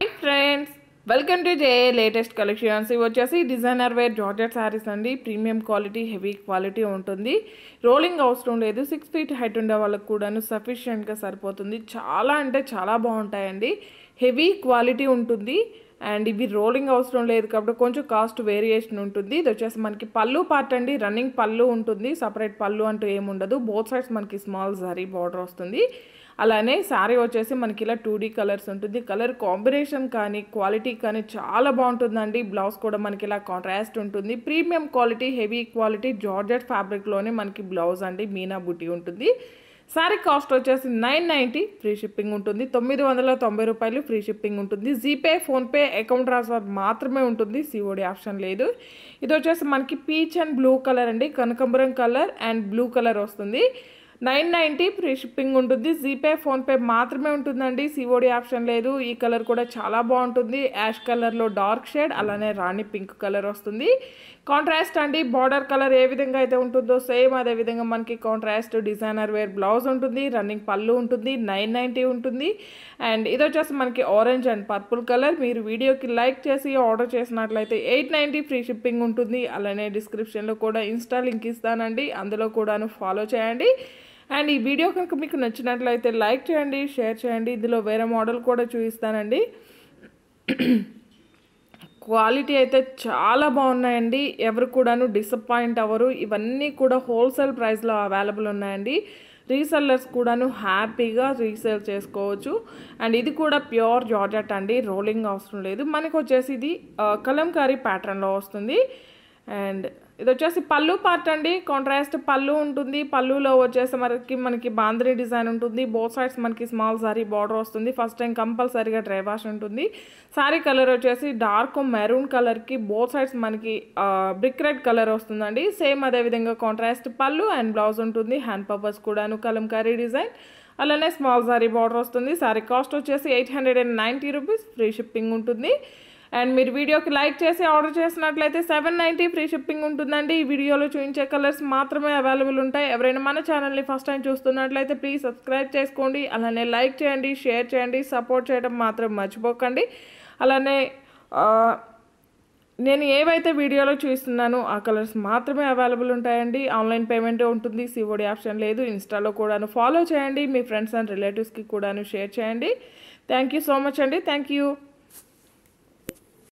Hey friends, welcome to JA latest collections. ఇవి వచ్చేసి designer wear georgette saris అండి. Premium quality, heavy quality ఉంటుంది. Rolling అవసరం లేదు. 6 feet హైట్ ఉండే వాళ్ళకి కూడాను సఫిషియెంట్గా సరిపోతుంది. చాలా అంటే చాలా బాగుంటాయండి. హెవీ క్వాలిటీ ఉంటుంది అండ్ ఇవి రోలింగ్ అవసరం లేదు కాబట్టి కొంచెం కాస్ట్ వేరియేషన్ ఉంటుంది. ఇది వచ్చేసి మనకి పళ్ళు పార్ట్ అండి. రన్నింగ్ పళ్ళు ఉంటుంది. సపరేట్ పళ్ళు అంటూ ఏముండదు. బోత్ సైడ్స్ మనకి స్మాల్ జరీ బార్డర్ వస్తుంది. అలానే శారీ వచ్చేసి మనకి ఇలా 2D కలర్స్ ఉంటుంది. కలర్ కాంబినేషన్ కానీ క్వాలిటీ కానీ చాలా బాగుంటుందండి. బ్లౌజ్ కూడా మనకి ఇలా కాంట్రాస్ట్ ఉంటుంది. Premium quality, heavy quality georgette ఫ్యాబ్రిక్లోనే మనకి బ్లౌజ్ అండి మీనా బుటీ ఉంటుంది. శారీ కాస్ట్ వచ్చేసి 990, ఫ్రీ షిప్పింగ్ ఉంటుంది. 990 రూపాయలు ఫ్రీ షిప్పింగ్ ఉంటుంది. జీపే, ఫోన్పే, అకౌంట్ ట్రాన్స్ఫర్ మాత్రమే ఉంటుంది. సిఓడి ఆప్షన్ లేదు. ఇది వచ్చేసి మనకి పీచ్ అండ్ బ్లూ కలర్ అండి. కనకాంబరం కలర్ అండ్ బ్లూ కలర్ వస్తుంది. 990 ఫ్రీ షిప్పింగ్ ఉంటుంది. జీపే, ఫోన్పే మాత్రమే ఉంటుందండి. సిఓడి ఆప్షన్ లేదు. ఈ కలర్ కూడా చాలా బాగుంటుంది. యాష్ కలర్లో డార్క్ షేడ్, అలానే రాణి పింక్ కలర్ వస్తుంది. కాంట్రాస్ట్ అండి. బార్డర్ కలర్ ఏ విధంగా అయితే ఉంటుందో సేమ్ అదే విధంగా మనకి కాంట్రాస్ట్ డిజైనర్ వేర్ బ్లౌజ్ ఉంటుంది. రన్నింగ్ పళ్ళు ఉంటుంది. 990 ఉంటుంది. అండ్ ఇది వచ్చేసి మనకి ఆరెంజ్ అండ్ పర్పుల్ కలర్. మీరు వీడియోకి లైక్ చేసి ఆర్డర్ చేసినట్లయితే 890 ఫ్రీ షిప్పింగ్ ఉంటుంది. అలానే డిస్క్రిప్షన్లో కూడా ఇన్స్టా లింక్ ఇస్తానండి. అందులో కూడాను ఫాలో చేయండి. అండ్ ఈ వీడియో కనుక మీకు నచ్చినట్లయితే లైక్ చేయండి, షేర్ చేయండి. ఇందులో వేరే మోడల్ కూడా చూపిస్తానండి. క్వాలిటీ అయితే చాలా బాగున్నాయండి. ఎవరు కూడాను డిసప్పాయింట్ అవ్వరు. ఇవన్నీ కూడా హోల్సేల్ ప్రైస్లో అవైలబుల్ ఉన్నాయండి. రీసెల్లర్స్ కూడాను హ్యాపీగా రీసేల్ చేసుకోవచ్చు. అండ్ ఇది కూడా ప్యూర్ జార్జెట్ అండి. రోలింగ్ అవసరం లేదు. మనకు వచ్చేసి ఇది కలంకారీ ప్యాటర్న్లో వస్తుంది. అండ్ ఇది వచ్చేసి పళ్ళు పార్ట్ అండి. కాంట్రాస్ట్ పళ్ళు ఉంటుంది. పళ్ళులో వచ్చేసి మనకి బాంద్రీ డిజైన్ ఉంటుంది. బోత్ సైడ్స్ మనకి స్మాల్ సారీ బార్డర్ వస్తుంది. ఫస్ట్ టైం కంపల్సరీగా డ్రై వాష్ ఉంటుంది. సారీ కలర్ వచ్చేసి డార్క్ మెరూన్ కలర్కి బోత్ సైడ్స్ మనకి బ్రిక్ రెడ్ కలర్ వస్తుందండి. సేమ్ అదేవిధంగా కాంట్రాస్ట్ పళ్ళు అండ్ బ్లౌజ్ ఉంటుంది. హ్యాండ్ పర్పస్ కూడాను కలంకారీ డిజైన్, అలానే స్మాల్ సారీ బార్డర్ వస్తుంది. సారీ కాస్ట్ వచ్చేసి 890 రూపీస్, ఫ్రీ షిప్పింగ్ ఉంటుంది. అండ్ మీరు వీడియోకి లైక్ చేసి ఆర్డర్ చేసినట్లయితే 790 ఫ్రీ షిప్పింగ్ ఉంటుందండి. ఈ వీడియోలో చూపించే కలర్స్ మాత్రమే అవైలబుల్ ఉంటాయి. ఎవరైనా మన ఛానల్ని ఫస్ట్ టైం చూస్తున్నట్లయితే ప్లీజ్ సబ్స్క్రైబ్ చేసుకోండి. అలానే లైక్ చేయండి, షేర్ చేయండి, సపోర్ట్ చేయడం మాత్రం మర్చిపోకండి. అలానే నేను ఏవైతే వీడియోలో చూస్తున్నానో ఆ కలర్స్ మాత్రమే అవైలబుల్ ఉంటాయండి. ఆన్లైన్ పేమెంట్ ఉంటుంది. సిఓడి ఆప్షన్ లేదు. ఇన్స్టాలో కూడాను ఫాలో చేయండి. మీ ఫ్రెండ్స్ అండ్ రిలేటివ్స్కి కూడాను షేర్ చేయండి. థ్యాంక్ యూ సో మచ్ అండి. Thank you.